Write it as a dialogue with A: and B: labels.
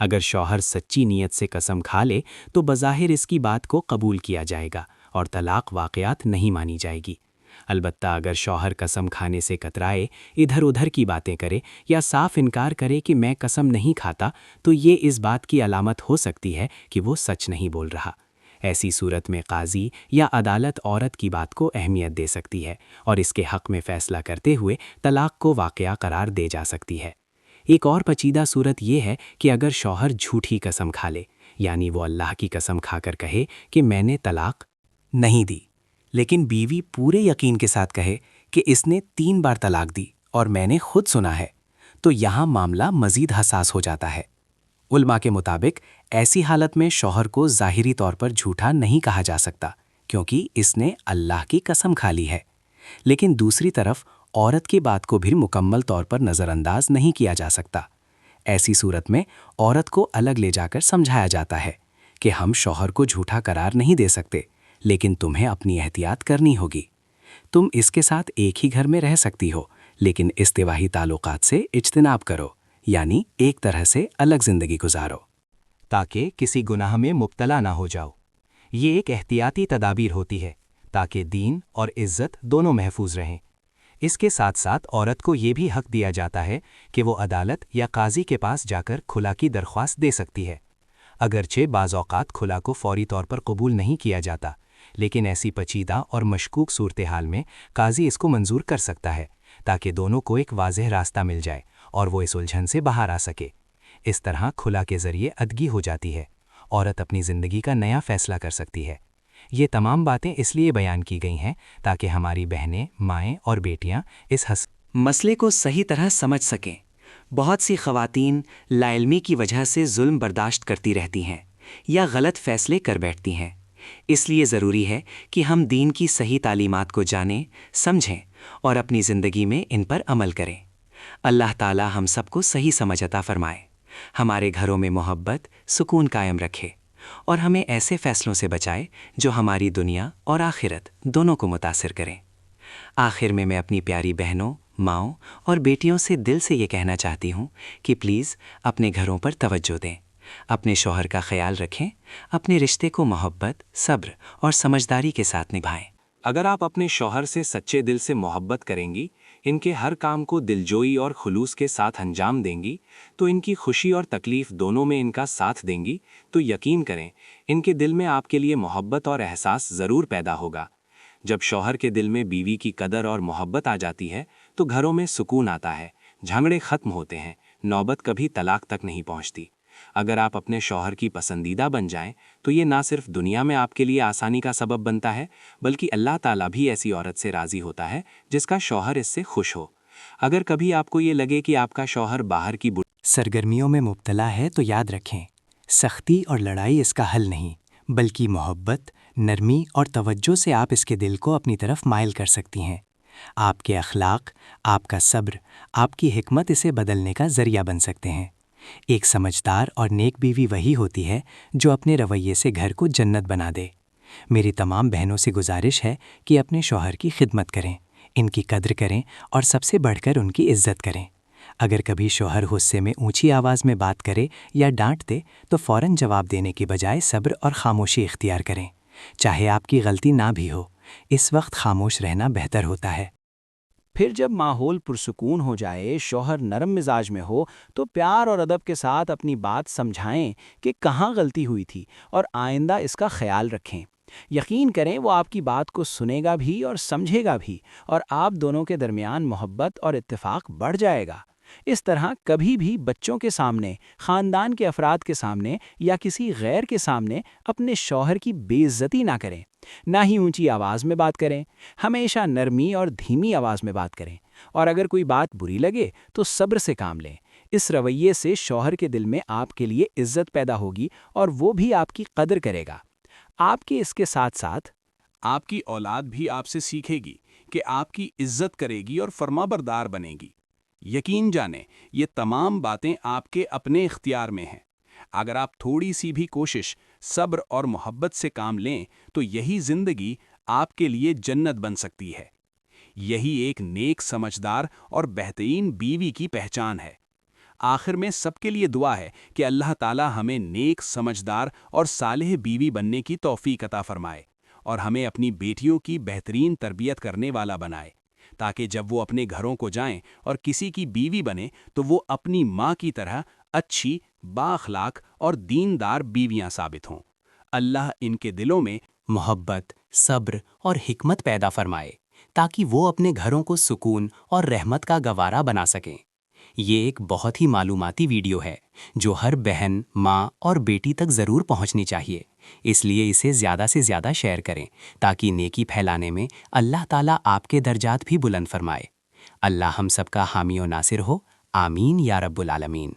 A: اگر شوہر سچی نیت سے قسم کھا لے تو بظاہر اس کی بات کو قبول کیا جائے گا اور طلاق واقعات نہیں مانی جائے گی۔ البتہ اگر شوہر قسم کھانے سے کترائے، ادھر ادھر کی باتیں کرے یا صاف انکار کرے کہ میں قسم نہیں کھاتا، تو یہ اس بات کی علامت ہو سکتی ہے کہ وہ سچ نہیں بول رہا۔ ایسی صورت میں قاضی یا عدالت عورت کی بات کو اہمیت دے سکتی ہے اور اس کے حق میں فیصلہ کرتے ہوئے طلاق کو واقعہ قرار دے جا سکتی ہے۔ ایک اور پیچیدہ صورت یہ ہے کہ اگر شوہر جھوٹی قسم کھا لے، یعنی وہ اللہ کی قسم کھا کر کہے کہ میں نے طلاق نہیں دی، لیکن بیوی پورے یقین کے ساتھ کہے کہ اس نے 3 بار طلاق دی اور میں نے خود سنا ہے، تو یہاں معاملہ مزید حساس ہو جاتا ہے۔ علماء کے مطابق ایسی حالت میں شوہر کو ظاہری طور پر جھوٹا نہیں کہا جا سکتا کیونکہ اس نے اللہ کی قسم کھا لی ہے، لیکن دوسری طرف عورت کی بات کو بھی مکمل طور پر نظر انداز نہیں کیا جا سکتا۔ ایسی صورت میں عورت کو الگ لے جا کر سمجھایا جاتا ہے کہ ہم شوہر کو جھوٹا قرار نہیں دے سکتے، لیکن تمہیں اپنی احتیاط کرنی ہوگی۔ تم اس کے ساتھ ایک ہی گھر میں رہ سکتی ہو، لیکن استوائی تعلقات سے اجتناب کرو، یعنی ایک طرح سے الگ زندگی گزارو،
B: تاکہ کسی گناہ میں مبتلا نہ ہو جاؤ۔ یہ ایک احتیاطی تدابیر ہوتی ہے تاکہ دین اور عزت دونوں محفوظ رہیں۔ اس کے ساتھ ساتھ عورت کو یہ بھی حق دیا جاتا ہے کہ وہ عدالت یا قاضی کے پاس جا کر خلا کی درخواست دے سکتی ہے۔ اگرچہ بعض اوقات خلا کو فوری طور پر قبول نہیں کیا جاتا، لیکن ایسی پیچیدہ اور مشکوک صورتحال میں قاضی اس کو منظور کر سکتا ہے تاکہ دونوں کو ایک واضح راستہ مل جائے اور وہ اس الجھن سے باہر آ سکے۔ اس طرح خلا کے ذریعے ادگی ہو جاتی ہے، عورت اپنی زندگی کا نیا فیصلہ کر سکتی ہے۔ یہ تمام باتیں اس لیے بیان کی گئی ہیں تاکہ ہماری بہنیں، مائیں اور بیٹیاں اس مسئلے کو صحیح طرح سمجھ سکیں۔ بہت سی خواتین لا علمی کی وجہ سے ظلم برداشت کرتی رہتی ہیں یا غلط فیصلے کر بیٹھتی ہیں۔ اس لیے ضروری ہے کہ ہم دین کی صحیح تعلیمات کو جانیں، سمجھیں اور اپنی زندگی میں ان پر عمل کریں۔ اللہ تعالی ہم سب کو صحیح سمجھ عطا فرمائے، ہمارے گھروں میں محبت، سکون قائم رکھے اور ہمیں ایسے فیصلوں سے بچائے جو ہماری دنیا اور آخرت دونوں کو متاثر کریں۔ آخر میں اپنی پیاری بہنوں، ماؤں اور بیٹیوں سے دل سے یہ کہنا چاہتی ہوں کہ پلیز اپنے گھروں پر توجہ دیں، اپنے شوہر کا خیال رکھیں، اپنے رشتے کو محبت، صبر اور سمجھداری کے ساتھ نبھائیں۔
A: اگر آپ اپنے شوہر سے سچے دل سے محبت کریں گی، ان کے ہر کام کو دلجوئی اور خلوص کے ساتھ انجام دیں گی، تو ان کی خوشی اور تکلیف دونوں میں ان کا ساتھ دیں گی، تو یقین کریں ان کے دل میں آپ کے لیے محبت اور احساس ضرور پیدا ہوگا۔ جب شوہر کے دل میں بیوی کی قدر اور محبت آ جاتی ہے تو گھروں میں سکون آتا ہے، جھگڑے ختم ہوتے ہیں، نوبت کبھی طلاق تک نہیں پہنچتی۔ اگر آپ اپنے شوہر کی پسندیدہ بن جائیں تو یہ نہ صرف دنیا میں آپ کے لیے آسانی کا سبب بنتا ہے، بلکہ اللہ تعالیٰ بھی ایسی عورت سے راضی ہوتا ہے جس کا شوہر اس سے خوش ہو۔ اگر کبھی آپ کو یہ لگے کہ آپ کا شوہر باہر کی
B: سرگرمیوں میں مبتلا ہے تو یاد رکھیں، سختی اور لڑائی اس کا حل نہیں، بلکہ محبت، نرمی اور توجہ سے آپ اس کے دل کو اپنی طرف مائل کر سکتی ہیں۔ آپ کے اخلاق، آپ کا صبر، آپ کی حکمت اسے بدلنے کا ذریعہ بن سکتے ہیں۔ ایک سمجھدار اور نیک بیوی وہی ہوتی ہے جو اپنے رویے سے گھر کو جنت بنا دے۔ میری تمام بہنوں سے گزارش ہے کہ اپنے شوہر کی خدمت کریں، ان کی قدر کریں اور سب سے بڑھ کر ان کی عزت کریں۔ اگر کبھی شوہر غصے میں اونچی آواز میں بات کرے یا ڈانٹ دے تو فوراً جواب دینے کی بجائے صبر اور خاموشی اختیار کریں، چاہے آپ کی غلطی نہ بھی ہو۔ اس وقت خاموش رہنا بہتر ہوتا ہے۔ پھر جب ماحول پرسکون ہو جائے، شوہر نرم مزاج میں ہو، تو پیار اور ادب کے ساتھ اپنی بات سمجھائیں کہ کہاں غلطی ہوئی تھی اور آئندہ اس کا خیال رکھیں۔ یقین کریں وہ آپ کی بات کو سنے گا بھی اور سمجھے گا بھی، اور آپ دونوں کے درمیان محبت اور اتفاق بڑھ جائے گا۔ اس طرح کبھی بھی بچوں کے سامنے، خاندان کے افراد کے سامنے یا کسی غیر کے سامنے اپنے شوہر کی بے عزتی نہ کریں، نہ ہی اونچی آواز میں بات کریں۔ ہمیشہ نرمی اور دھیمی آواز میں بات کریں، اور اگر کوئی بات بری لگے تو صبر سے کام لیں۔ اس رویے سے شوہر کے دل میں آپ کے لیے عزت پیدا ہوگی اور وہ بھی آپ کی قدر کرے گا۔ آپ کے اس کے ساتھ ساتھ
C: آپ کی اولاد بھی آپ سے سیکھے گی کہ آپ کی عزت کرے گی اور فرمانبردار بنے گی۔ یقین جانیں یہ تمام باتیں آپ کے اپنے اختیار میں ہیں۔ اگر آپ تھوڑی سی بھی کوشش، صبر اور محبت سے کام لیں تو یہی زندگی آپ کے لیے جنت بن سکتی ہے۔ یہی ایک نیک، سمجھدار اور بہترین بیوی کی پہچان ہے۔ آخر میں سب کے لیے دعا ہے کہ اللہ تعالیٰ ہمیں نیک، سمجھدار اور صالح بیوی بننے کی توفیق عطا فرمائے اور ہمیں اپنی بیٹیوں کی بہترین تربیت کرنے والا بنائے، تاکہ جب وہ اپنے گھروں کو جائیں اور کسی کی بیوی بنے تو وہ اپنی ماں کی طرح اچھی، بااخلاق اور دیندار بیویاں ثابت ہوں۔ اللہ ان کے دلوں میں
A: محبت، صبر اور حکمت پیدا فرمائے تاکہ وہ اپنے گھروں کو سکون اور رحمت کا گوارا بنا سکیں۔ یہ ایک بہت ہی معلوماتی ویڈیو ہے جو ہر بہن، ماں اور بیٹی تک ضرور پہنچنی چاہیے، اس لیے اسے زیادہ سے زیادہ شیئر کریں تاکہ نیکی پھیلانے میں اللہ تعالیٰ آپ کے درجات بھی بلند فرمائے۔ اللہ ہم سب کا حامی و ناصر ہو، آمین یا رب العالمین۔